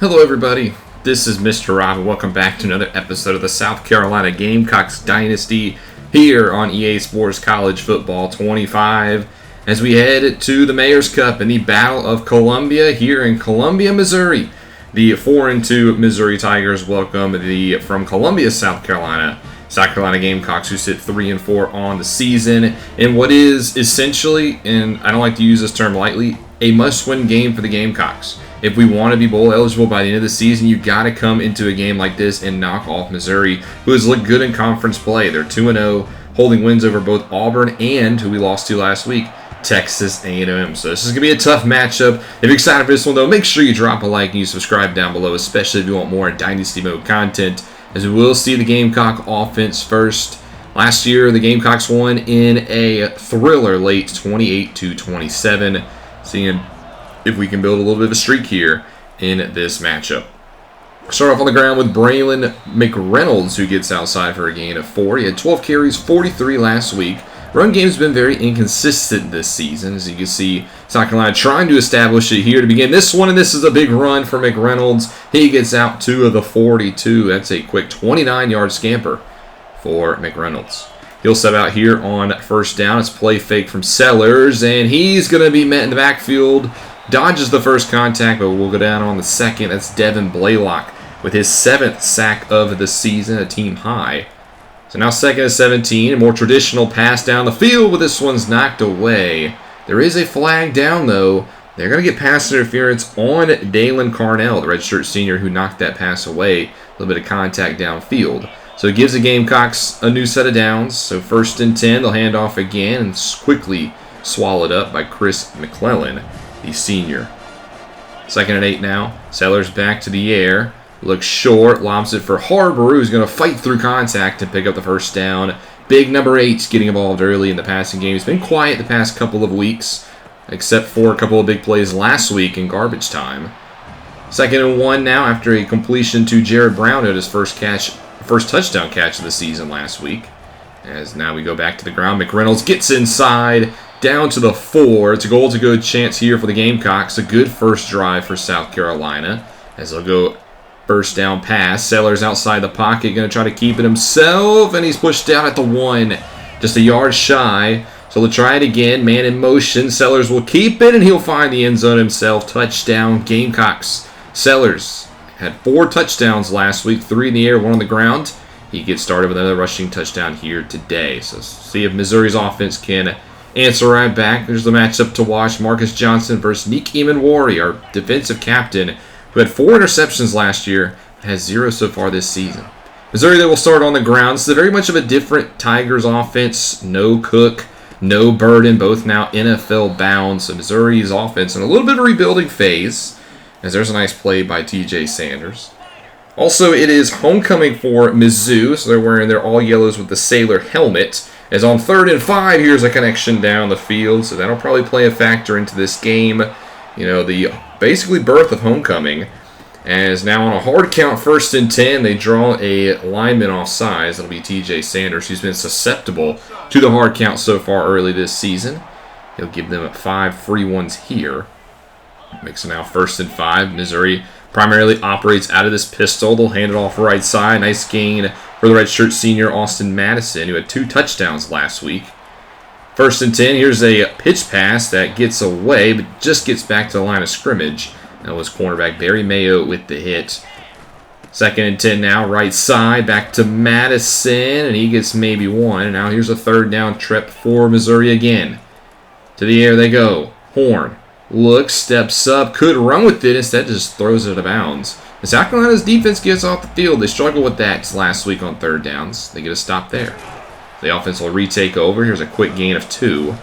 Hello everybody, this is Mr. Rob and welcome back to another episode of the South Carolina Gamecocks Dynasty here on EA Sports College Football 25 as we head to the Mayor's Cup in the Battle of Columbia here in Columbia, Missouri. The 4-2 Missouri Tigers welcome the from Columbia, South Carolina Gamecocks, who sit 3-4 on the season in what is essentially, and I don't like to use this term lightly, a must-win game for the Gamecocks. If we want to be bowl eligible by the end of the season, you got to come into a game like this and knock off Missouri, who has looked good in conference play. They're 2-0, holding wins over both Auburn and, who we lost to last week, Texas A&M. So this is going to be a tough matchup. If you're excited for this one, though, make sure you drop a like and you subscribe down below, especially if you want more Dynasty Mode content, as we will see the Gamecock offense first. Last year, the Gamecocks won in a thriller late 28-27, seeing if we can build a little bit of a streak here in this matchup. Start off on the ground with Braylon McReynolds, who gets outside for a gain of 4. He had 12 carries, 43 last week. Run game's been very inconsistent this season, as you can see South Carolina trying to establish it here to begin this one, and this is a big run for McReynolds. He gets out to the 42. That's a quick 29-yard scamper for McReynolds. He'll step out here on first down. It's play fake from Sellers, and he's going to be met in the backfield. Dodges the first contact, but we'll go down on the second. That's Devin Blaylock with his 7th sack of the season, a team high. So now second and 17, a more traditional pass down the field, but this one's knocked away. There is a flag down, though. They're going to get pass interference on Dalen Carnell, the redshirt senior who knocked that pass away. A little bit of contact downfield. So it gives the Gamecocks a new set of downs. So first and 10, they'll hand off again and quickly swallowed up by Chris McClellan, the senior. Second and 8 now. Sellers back to the air. Looks short. Lobs it for Harbor, who's going to fight through contact and pick up the first down. Big number 8 getting involved early in the passing game. He's been quiet the past couple of weeks, except for a couple of big plays last week in garbage time. Second and 1 now after a completion to Jared Brown at his first touchdown catch of the season last week. As now we go back to the ground. McReynolds gets inside. Down to the 4. It's a goal-to-go chance here for the Gamecocks. A good first drive for South Carolina as they'll go first down pass. Sellers outside the pocket, going to try to keep it himself, and he's pushed down at the 1. Just a yard shy. So they'll try it again. Man in motion. Sellers will keep it, and he'll find the end zone himself. Touchdown, Gamecocks. Sellers had 4 touchdowns last week, 3 in the air, 1 on the ground. He gets started with another rushing touchdown here today. So see if Missouri's offense can answer right back. There's the matchup to watch. Marcus Johnson versus Nick Emanwari, our defensive captain, who had 4 interceptions last year, has 0 so far this season. Missouri, they will start on the ground. This is very much of a different Tigers offense. No Cook, no Burden, both now NFL bound. So Missouri's offense in a little bit of a rebuilding phase, as there's a nice play by TJ Sanders. Also, it is homecoming for Mizzou, so they're wearing their all yellows with the sailor helmet. As on 3rd and 5, here's a connection down the field, so that'll probably play a factor into this game. You know, the basically birth of homecoming. As now on a hard count, 1st and 10, they draw a lineman off sides. That'll be TJ Sanders, who's been susceptible to the hard count so far early this season. He'll give them 5 free ones here. Makes it now 1st and 5. Missouri primarily operates out of this pistol. They'll hand it off right side. Nice gain for the redshirt senior Austin Madison, who had 2 touchdowns last week. 1st and 10. Here's a pitch pass that gets away, but just gets back to the line of scrimmage. That was cornerback Barry Mayo with the hit. 2nd and 10 now. Right side. Back to Madison, and he gets maybe 1. And now here's a 3rd down trip for Missouri again. To the air they go. Horn. Looks, steps up, could run with it, instead just throws it out of bounds. And South Carolina's defense gets off the field. They struggled with that last week on 3rd downs. They get a stop there. The offense will retake over. Here's a quick gain of 2.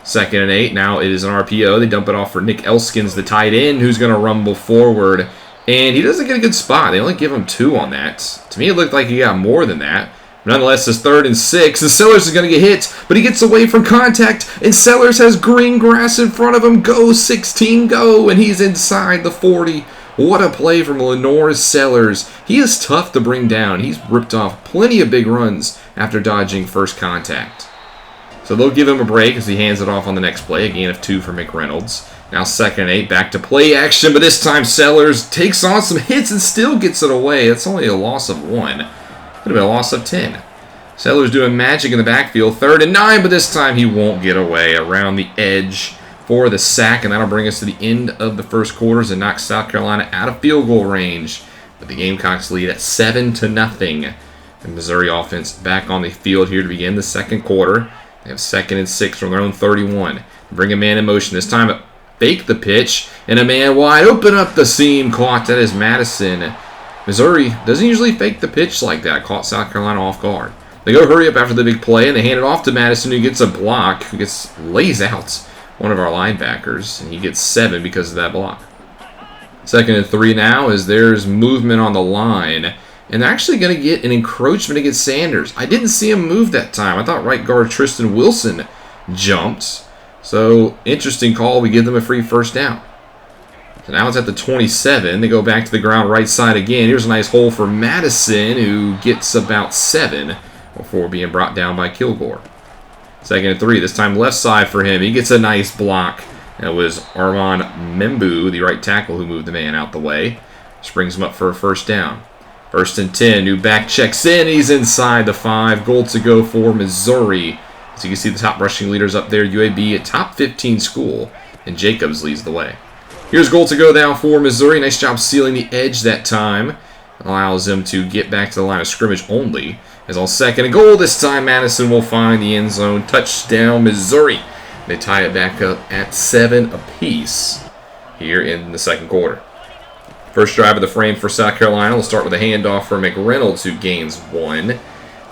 2nd and 8. Now it is an RPO. They dump it off for Nick Elskins, the tight end, who's going to rumble forward. And he doesn't get a good spot. They only give him 2 on that. To me, it looked like he got more than that. Nonetheless, it's 3rd and 6, and Sellers is going to get hit, but he gets away from contact, and Sellers has green grass in front of him. Go, 16, go, and he's inside the 40. What a play from Lenore Sellers. He is tough to bring down. He's ripped off plenty of big runs after dodging first contact. So they'll give him a break as he hands it off on the next play. A gain of 2 for McReynolds. Now 2nd and 8, back to play action, but this time Sellers takes on some hits and still gets it away. That's only a loss of 1. Could have been a loss of 10. Sellers doing magic in the backfield. 3rd and 9, but this time he won't get away. Around the edge for the sack, and that'll bring us to the end of the first quarters and knock South Carolina out of field goal range. But the Gamecocks lead at 7-0. The Missouri offense back on the field here to begin the second quarter. They have 2nd and 6 from their own 31. Bring a man in motion. This time fake the pitch, and a man wide open up the seam. Caught. That is Madison. Missouri doesn't usually fake the pitch like that. Caught South Carolina off guard. They go hurry up after the big play, and they hand it off to Madison, who gets a block, who lays out one of our linebackers, and he gets 7 because of that block. 2nd and 3 now as there's movement on the line, and they're actually going to get an encroachment against Sanders. I didn't see him move that time. I thought right guard Tristan Wilson jumped. So, interesting call. We give them a free first down. So now it's at the 27. They go back to the ground right side again. Here's a nice hole for Madison, who gets about 7 before being brought down by Kilgore. 2nd and 3. This time left side for him. He gets a nice block. That was Armand Membu, the right tackle, who moved the man out the way. Just brings him up for a first down. 1st and 10. New back checks in. He's inside the 5. Goal to go for Missouri. So you can see the top rushing leaders up there. UAB, a top 15 school. And Jacobs leads the way. Here's goal to go now for Missouri. Nice job sealing the edge that time. Allows them to get back to the line of scrimmage only. As on 2nd and goal this time, Madison will find the end zone. Touchdown, Missouri. They tie it back up at 7 apiece here in the second quarter. First drive of the frame for South Carolina. We'll start with a handoff for McReynolds, who gains 1.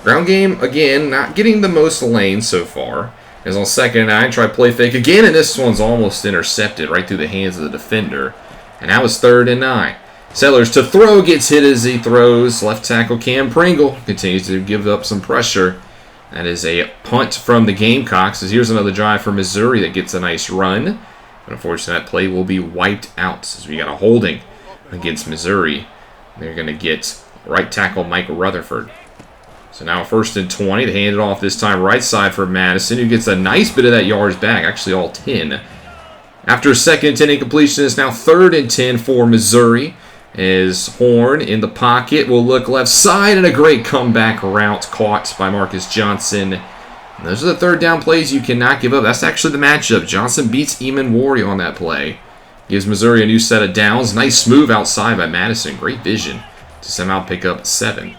Ground game, again, not getting the most lanes so far. As on 2nd and 9, try play fake again, and this one's almost intercepted right through the hands of the defender. And now it's 3rd and 9. Sellers to throw, gets hit as he throws. Left tackle Cam Pringle continues to give up some pressure. That is a punt from the Gamecocks. As here's another drive for Missouri that gets a nice run. But unfortunately, that play will be wiped out as we got a holding against Missouri. They're going to get right tackle Mike Rutherford. So now 1st and 20. They hand it off this time right side for Madison, who gets a nice bit of that yards back, actually all 10. After a 2nd and 10 incompletion, it's now 3rd and 10 for Missouri. As Horn in the pocket will look left side, and a great comeback route caught by Marcus Johnson. And those are the 3rd down plays you cannot give up. That's actually the matchup. Johnson beats Eamon Warrior on that play. Gives Missouri a new set of downs. Nice move outside by Madison. Great vision to somehow pick up 7.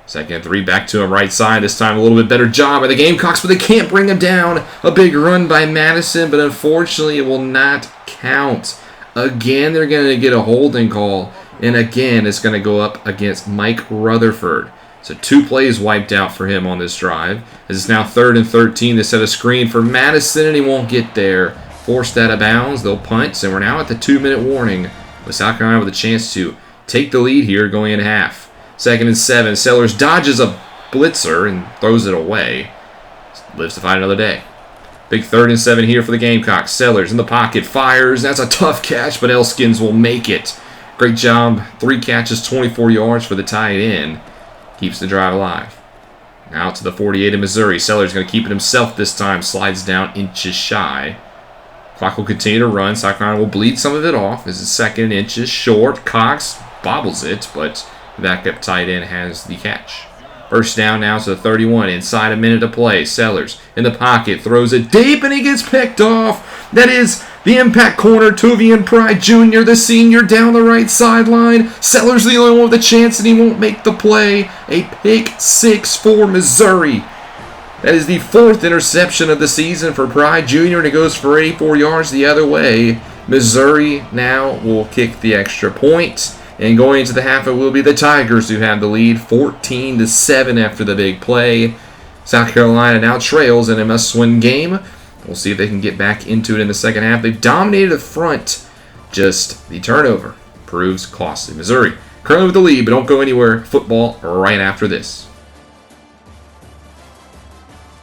2nd and 3, back to him right side. This time a little bit better job by the Gamecocks, but they can't bring him down. A big run by Madison, but unfortunately it will not count. Again, they're going to get a holding call, and again it's going to go up against Mike Rutherford. So 2 plays wiped out for him on this drive. As it's now 3rd and 13, they set a screen for Madison, and he won't get there. Forced out of bounds, they'll punt, and we're now at the 2-minute warning with South Carolina with a chance to take the lead here going in half. 2nd and 7. Sellers dodges a blitzer and throws it away. Lives to fight another day. Big 3rd and 7 here for the Gamecocks. Sellers in the pocket, fires. That's a tough catch, but Elskins will make it. Great job. 3 catches, 24 yards for the tight end. Keeps the drive alive. Now to the 48 of Missouri. Sellers going to keep it himself this time. Slides down inches shy. Clock will continue to run. South Carolina will bleed some of it off. This is 2nd and inches short. Cox bobbles it, but backup tight end has the catch. First down now to the 31. Inside a minute to play. Sellers in the pocket. Throws it deep, and he gets picked off. That is the impact corner, Tuvian Pride Jr., the senior, down the right sideline. Sellers the only one with a chance, and he won't make the play. A pick 6 for Missouri. That is the 4th interception of the season for Pride Jr., and it goes for 84 yards the other way. Missouri now will kick the extra point. And going into the half, it will be the Tigers who have the lead, 14-7 after the big play. South Carolina now trails in a must-win game. We'll see if they can get back into it in the second half. They've dominated the front. Just the turnover proves costly. Missouri currently with the lead, but don't go anywhere. Football right after this.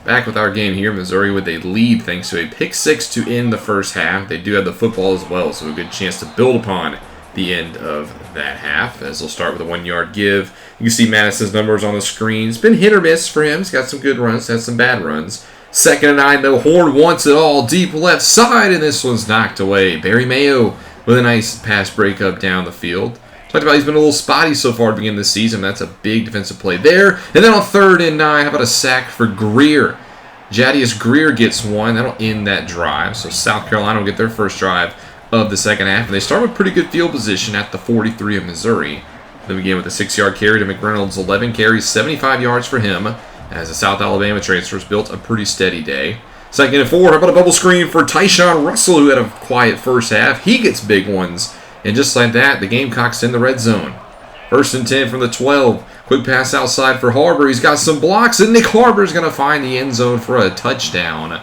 Back with our game here. Missouri with a lead thanks to a pick 6 to end the first half. They do have the football as well, so a good chance to build upon the end of that half, as they'll start with a 1-yard give. You can see Madison's numbers on the screen. It's been hit or miss for him. He's got some good runs, had some bad runs. 2nd and 9, though. Horn wants it all deep left side, and this one's knocked away. Barry Mayo with a nice pass breakup down the field. Talked about he's been a little spotty so far to begin this season. That's a big defensive play there. And then on 3rd and 9, how about a sack for Greer? Jadius Greer gets one. That'll end that drive. So South Carolina will get their first drive of the second half. And they start with pretty good field position at the 43 of Missouri. They begin with a 6-yard carry to McReynolds. 11 carries, 75 yards for him, as the South Alabama transfers built a pretty steady day. 2nd and 4, how about a bubble screen for Tyshawn Russell, who had a quiet first half. He gets big ones. And just like that, the Gamecocks in the red zone. 1st and 10 from the 12. Quick pass outside for Harbor. He's got some blocks, and Nick Harbor's going to find the end zone for a touchdown.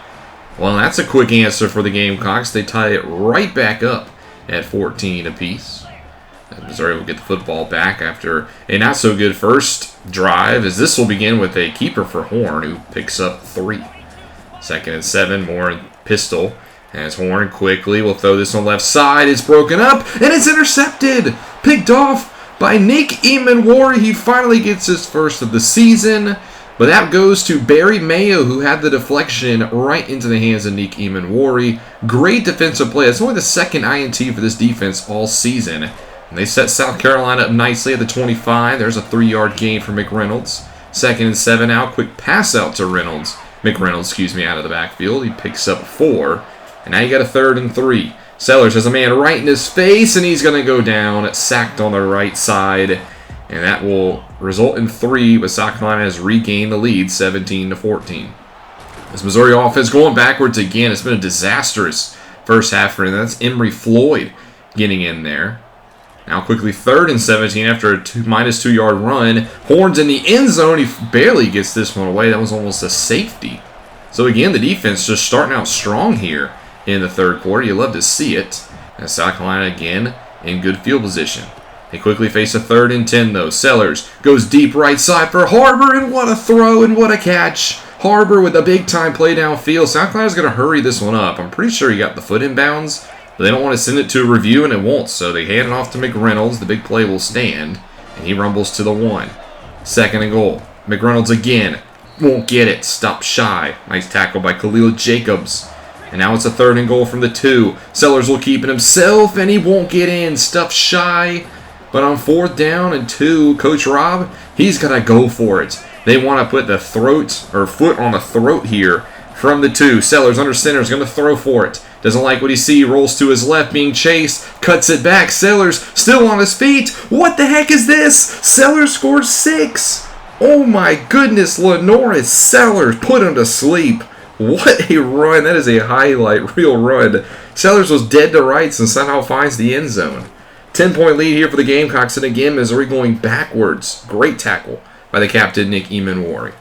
Well, that's a quick answer for the Gamecocks. They tie it right back up at 14 apiece. Missouri will get the football back after a not-so-good first drive, as this will begin with a keeper for Horn, who picks up 3. 2nd and 7, more pistol. As Horn quickly will throw this on left side. It's broken up, and it's intercepted. Picked off by Nick Emanwari. He finally gets his first of the season. But that goes to Barry Mayo, who had the deflection right into the hands of Nick Emanwari. Great defensive play. It's only the 2nd INT for this defense all season. And they set South Carolina up nicely at the 25. There's a 3-yard gain for McReynolds. 2nd and 7 out. Quick pass out to McReynolds, out of the backfield. He picks up 4. And now you got a 3rd and 3. Sellers has a man right in his face, and he's going to go down, sacked on the right side. And that will result in 3, but South Carolina has regained the lead, 17-14. This Missouri offense going backwards again. It's been a disastrous first half for him. That's Emory Floyd getting in there. Now quickly 3rd and 17 after a -2-yard run. Horn's in the end zone. He barely gets this one away. That was almost a safety. So again, the defense just starting out strong here in the 3rd quarter. You love to see it. And South Carolina again in good field position. They quickly face a 3rd and 10 though. Sellers goes deep right side for Harbor, and what a throw and what a catch. Harbor with a big time play downfield. South Carolina's going to hurry this one up. I'm pretty sure he got the foot in bounds, but they don't want to send it to a review, and it won't. So they hand it off to McReynolds. The big play will stand, and he rumbles to the 1. 2nd and goal. McReynolds again. Won't get it. Stop shy. Nice tackle by Khalil Jacobs. And now it's a 3rd and goal from the 2. Sellers will keep it himself, and he won't get in. Stuff shy. But on 4th down and 2, Coach Rob, he's got to go for it. They want to put the foot on the throat here from the 2. Sellers under center is going to throw for it. Doesn't like what he sees. Rolls to his left, being chased. Cuts it back. Sellers still on his feet. What the heck is this? Sellers scores 6. Oh my goodness, Lenora Sellers put him to sleep. What a run. That is a highlight reel run. Sellers was dead to rights and somehow finds the end zone. 10-point lead here for the Gamecocks, and again, Missouri going backwards. Great tackle by the captain, Nick Emanwari.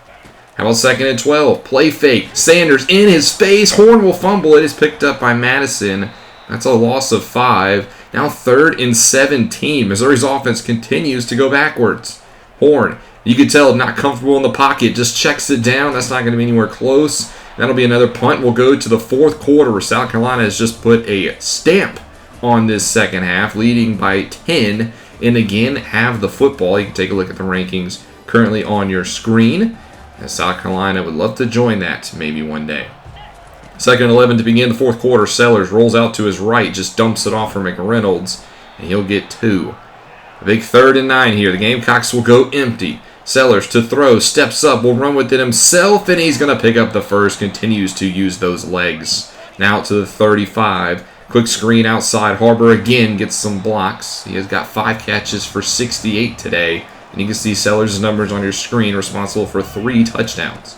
How about 2nd and 12? Play fake. Sanders in his face. Horn will fumble. It is picked up by Madison. That's a loss of 5. Now 3rd and 17. Missouri's offense continues to go backwards. Horn, you can tell, not comfortable in the pocket. Just checks it down. That's not going to be anywhere close. That'll be another punt. We'll go to the 4th quarter, where South Carolina has just put a stamp on this second half, leading by 10, and again have the football. You can take a look at the rankings currently on your screen, and South Carolina would love to join that maybe one day. 2nd and 11 to begin the 4th quarter. Sellers rolls out to his right, just dumps it off for McReynolds, and he'll get 2. A big 3rd and 9 here. The Gamecocks will go empty. Sellers to throw, steps up, will run with it himself, and he's going to pick up the first, continues to use those legs. Now to the 35. Quick screen outside. Harbor again gets some blocks. He has got 5 catches for 68 today. And you can see Sellers' numbers on your screen, responsible for 3 touchdowns.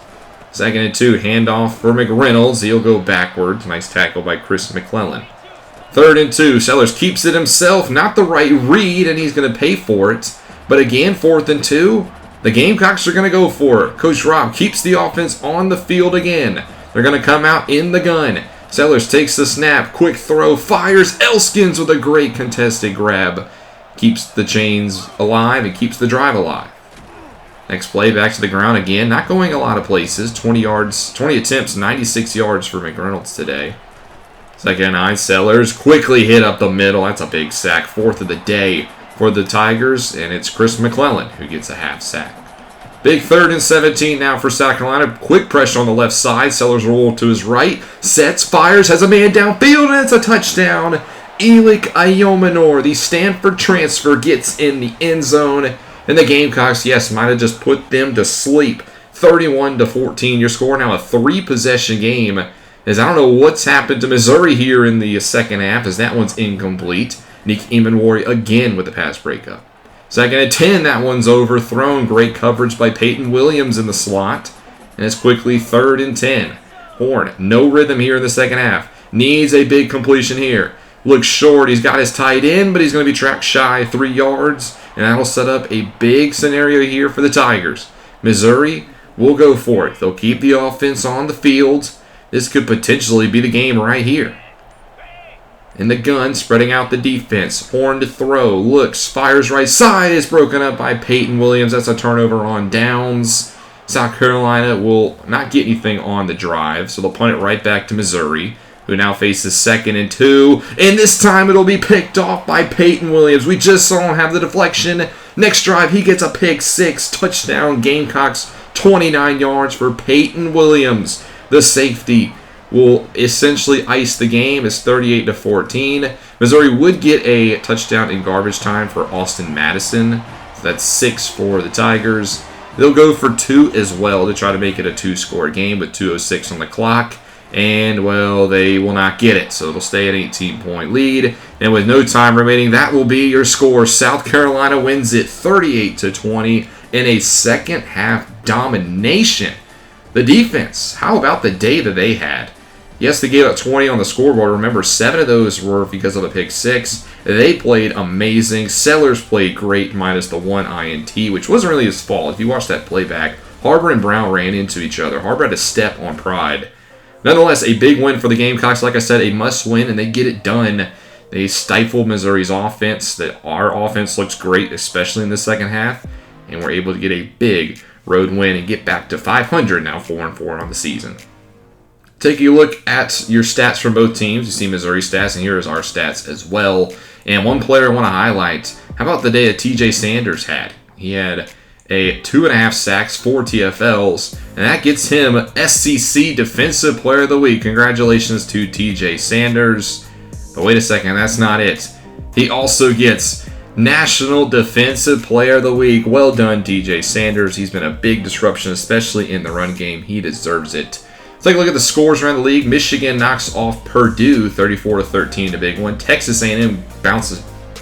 2nd and 2, handoff for McReynolds. He'll go backwards. Nice tackle by Chris McClellan. 3rd and 2, Sellers keeps it himself. Not the right read, and he's going to pay for it. But again, 4th and 2, the Gamecocks are going to go for it. Coach Rob keeps the offense on the field again. They're going to come out in the gun. Sellers takes the snap, quick throw, fires. Elskins with a great contested grab. Keeps the chains alive and keeps the drive alive. Next play, back to the ground again. Not going a lot of places. 20 attempts, 96 yards for McReynolds today. 2nd and 9, Sellers quickly hit up the middle. That's a big sack. 4th of the day for the Tigers, and it's Chris McClellan who gets a half sack. Big 3rd and 17 now for South Carolina. Quick pressure on the left side. Sellers roll to his right. Sets, fires, has a man downfield, and it's a touchdown. Elik Ayomanor, the Stanford transfer, gets in the end zone. And the Gamecocks, yes, might have just put them to sleep. 31-14. Your score now a 3-possession game. As I don't know what's happened to Missouri here in the second half, as that one's incomplete. Nick Emanwari again with the pass breakup. 2nd and 10, that one's overthrown. Great coverage by Peyton Williams in the slot. And it's quickly 3rd and 10. Horn, no rhythm here in the second half. Needs a big completion here. Looks short. He's got his tight end, but he's going to be tracked shy 3 yards. And that'll set up a big scenario here for the Tigers. Missouri will go for it. They'll keep the offense on the field. This could potentially be the game right here. In the gun, spreading out the defense. Horn to throw. Looks, fires right side. Is broken up by Peyton Williams. That's a turnover on downs. South Carolina will not get anything on the drive, so they'll punt it right back to Missouri, who now faces 2nd and 2. And this time it'll be picked off by Peyton Williams. We just saw him have the deflection. Next drive, he gets a pick 6. Touchdown, Gamecocks, 29 yards for Peyton Williams. The safety will essentially ice the game. It's 38-14. Missouri would get a touchdown in garbage time for Austin Madison. So that's 6 for the Tigers. They'll go for 2 as well to try to make it a 2-score game with 2:06 on the clock. And, well, they will not get it. So it'll stay an 18-point lead. And with no time remaining, that will be your score. South Carolina wins it 38-20 in a second-half domination. The defense, how about the day that they had? Yes, they gave up 20 on the scoreboard. Remember, 7 of those were because of a pick 6. They played amazing. Sellers played great, minus the 1 INT, which wasn't really his fault. If you watch that playback, Harbor and Brown ran into each other. Harbor had to step on Pride. Nonetheless, a big win for the Gamecocks. Like I said, a must-win, and they get it done. They stifled Missouri's offense. Our offense looks great, especially in the second half, and we're able to get a big road win and get back to 500 now, 4-4 on the season. Taking a look at your stats from both teams, you see Missouri stats, and here is our stats as well. And one player I want to highlight, how about the day that TJ Sanders had? He had a 2.5 sacks, 4 TFLs, and that gets him SEC Defensive Player of the Week. Congratulations to TJ Sanders. But wait a second, that's not it. He also gets National Defensive Player of the Week. Well done, TJ Sanders. He's been a big disruption, especially in the run game. He deserves it. Let's take a look at the scores around the league. Michigan knocks off Purdue 34-13, a big one. Texas A&M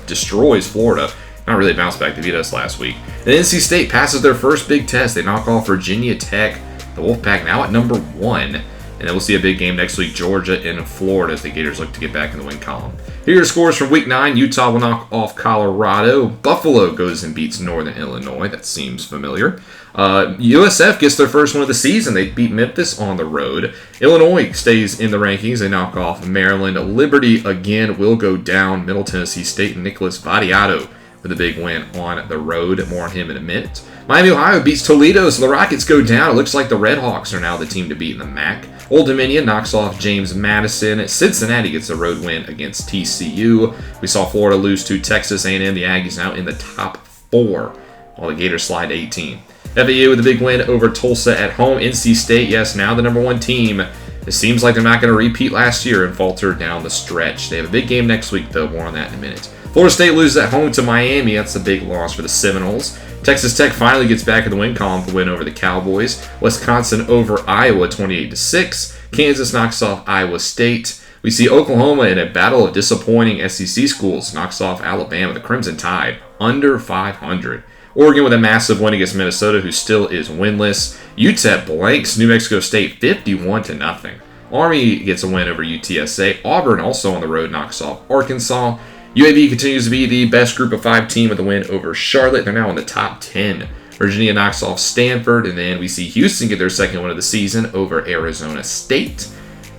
destroys Florida. Not really bounced back to beat us last week. And NC State passes their first big test. They knock off Virginia Tech. The Wolfpack now at number 1. And then we'll see a big game next week, Georgia and Florida, as the Gators look to get back in the win column. Here are your scores from Week 9. Utah will knock off Colorado. Buffalo goes and beats Northern Illinois. That seems familiar. USF gets their first win of the season. They beat Memphis on the road. Illinois stays in the rankings. They knock off Maryland. Liberty again will go down. Middle Tennessee State and Nicholas Vadiato with a big win on the road. More on him in a minute. Miami, Ohio beats Toledo, so the Rockets go down. It looks like the Red Hawks are now the team to beat in the MAC. Old Dominion knocks off James Madison. Cincinnati gets a road win against TCU. We saw Florida lose to Texas A&M. The Aggies now in the top 4, while the Gators slide to 18. FAU with a big win over Tulsa at home. NC State, yes, now the number 1 team. It seems like they're not going to repeat last year and falter down the stretch. They have a big game next week, though. More on that in a minute. Florida State loses at home to Miami. That's a big loss for the Seminoles. Texas Tech finally gets back in the win column for a win over the Cowboys. Wisconsin over Iowa 28-6. Kansas knocks off Iowa State. We see Oklahoma in a battle of disappointing SEC schools knocks off Alabama. The Crimson Tide under 500. Oregon with a massive win against Minnesota, who still is winless. UTEP blanks New Mexico State 51-0. Army gets a win over UTSA. Auburn also on the road knocks off Arkansas. UAB continues to be the best group of 5 team with a win over Charlotte. They're now in the top 10. Virginia knocks off Stanford, and then we see Houston get their second win of the season over Arizona State.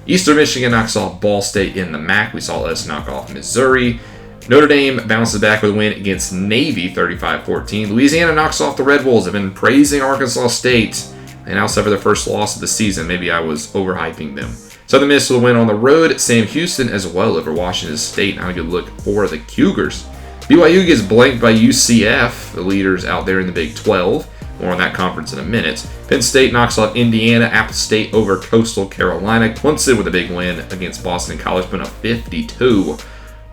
Eastern Michigan knocks off Ball State in the MAC. We saw us knock off Missouri. Notre Dame bounces back with a win against Navy 35-14. Louisiana knocks off the Red Bulls. I've been praising Arkansas State. They now suffer their first loss of the season. Maybe I was overhyping them. Southern Miss will win on the road. Sam Houston as well over Washington State. Now you look for the Cougars. BYU gets blanked by UCF, the leaders out there in the Big 12. More on that conference in a minute. Penn State knocks off Indiana. App State over Coastal Carolina. Clemson with a big win against Boston College, putting up 52.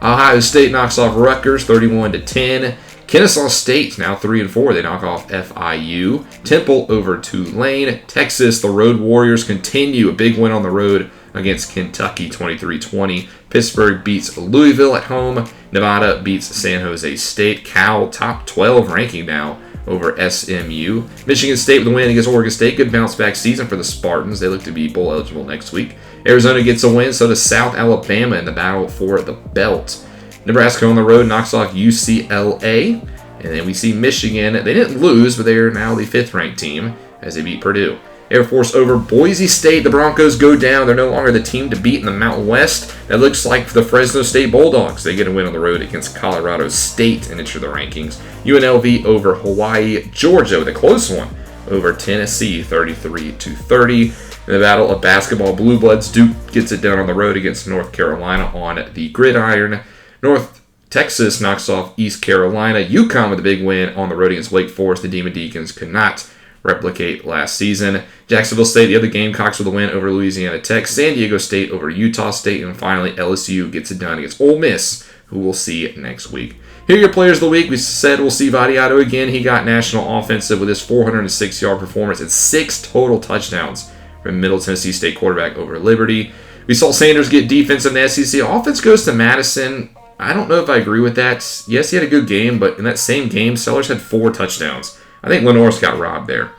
Ohio State knocks off Rutgers 31-10. Kennesaw State now 3-4. They knock off FIU. Temple over Tulane. Texas, the Road Warriors continue a big win on the road against Kentucky 23-20. Pittsburgh beats Louisville at home. Nevada beats San Jose State. Cal top 12 ranking now over SMU. Michigan State with a win against Oregon State. Good bounce back season for the Spartans. They look to be bowl eligible next week. Arizona gets a win. So does South Alabama in the battle for the belt. Nebraska on the road knocks off UCLA. And then we see Michigan. They didn't lose, but they are now the 5th ranked team as they beat Purdue. Air Force over Boise State. The Broncos go down. They're no longer the team to beat in the Mountain West. That looks like the Fresno State Bulldogs. They get a win on the road against Colorado State and enter the rankings. UNLV over Hawaii. Georgia with a close one over Tennessee, 33-30. In the battle of basketball, Blue Bloods, Duke gets it done on the road against North Carolina on the gridiron. North Texas knocks off East Carolina. UConn with a big win on the road against Wake Forest. The Demon Deacons could not replicate last season. Jacksonville State, the other Gamecocks with a win over Louisiana Tech. San Diego State over Utah State. And finally, LSU gets it done against Ole Miss, who we'll see next week. Here are your players of the week. We said we'll see Vadiato again. He got national offensive with his 406-yard performance and 6 total touchdowns from Middle Tennessee State quarterback over Liberty. We saw Sanders get defense in the SEC. Offense goes to Madison. I don't know if I agree with that. Yes, he had a good game, but in that same game, Sellers had 4 touchdowns. I think Lenore's got robbed there.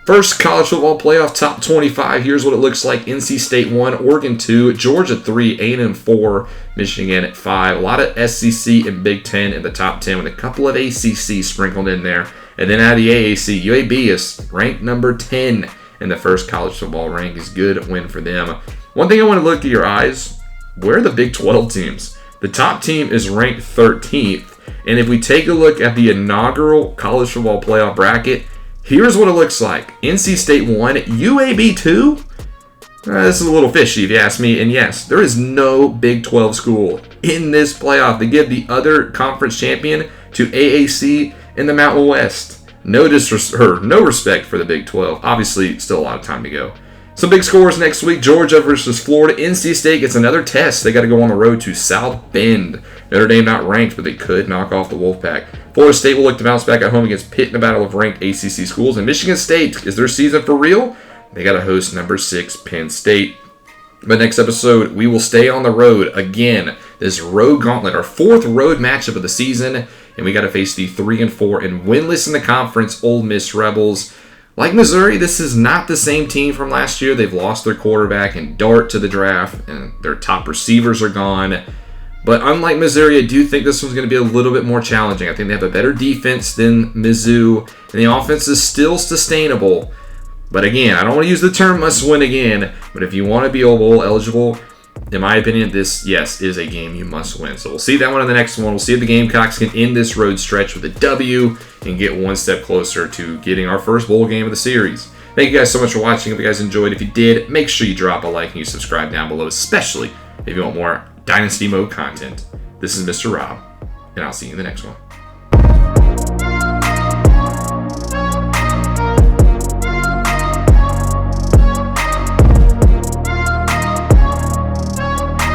First college football playoff top 25. Here's what it looks like. NC State 1, Oregon 2, Georgia 3, A&M 4, Michigan at 5. A lot of SEC and Big Ten in the top 10 with a couple of ACC sprinkled in there. And then out of the AAC, UAB is ranked number 10 in the first college football rankings. Good win for them. One thing I want to look at your eyes, where are the Big 12 teams? The top team is ranked 13th. And if we take a look at the inaugural college football playoff bracket, here's what it looks like. NC State 1, UAB 2. This is a little fishy if you ask me. And yes, there is no Big 12 school in this playoff. They give the other conference champion to AAC in the Mountain West. No respect for the Big 12. Obviously, still a lot of time to go. Some big scores next week. Georgia versus Florida. NC State gets another test. They got to go on the road to South Bend. Notre Dame not ranked, but they could knock off the Wolfpack. Florida State will look to bounce back at home against Pitt in the battle of ranked ACC schools. And Michigan State, is their season for real? They got to host number 6 Penn State. But next episode, we will stay on the road again. This road gauntlet, our 4th road matchup of the season. And we got to face the 3-4 and winless in the conference Ole Miss Rebels. Like Missouri, this is not the same team from last year. They've lost their quarterback and Dart to the draft, and their top receivers are gone. But unlike Missouri, I do think this one's going to be a little bit more challenging. I think they have a better defense than Mizzou, and the offense is still sustainable. But again, I don't want to use the term must win again, but if you want to be bowl eligible, in my opinion, this, yes, is a game you must win. So we'll see that one in the next one. We'll see if the Gamecocks can end this road stretch with a W and get one step closer to getting our first bowl game of the series. Thank you guys so much for watching. If you guys enjoyed, if you did, make sure you drop a like and you subscribe down below, especially if you want more Dynasty Mode content. This is Mr. Rob, and I'll see you in the next one.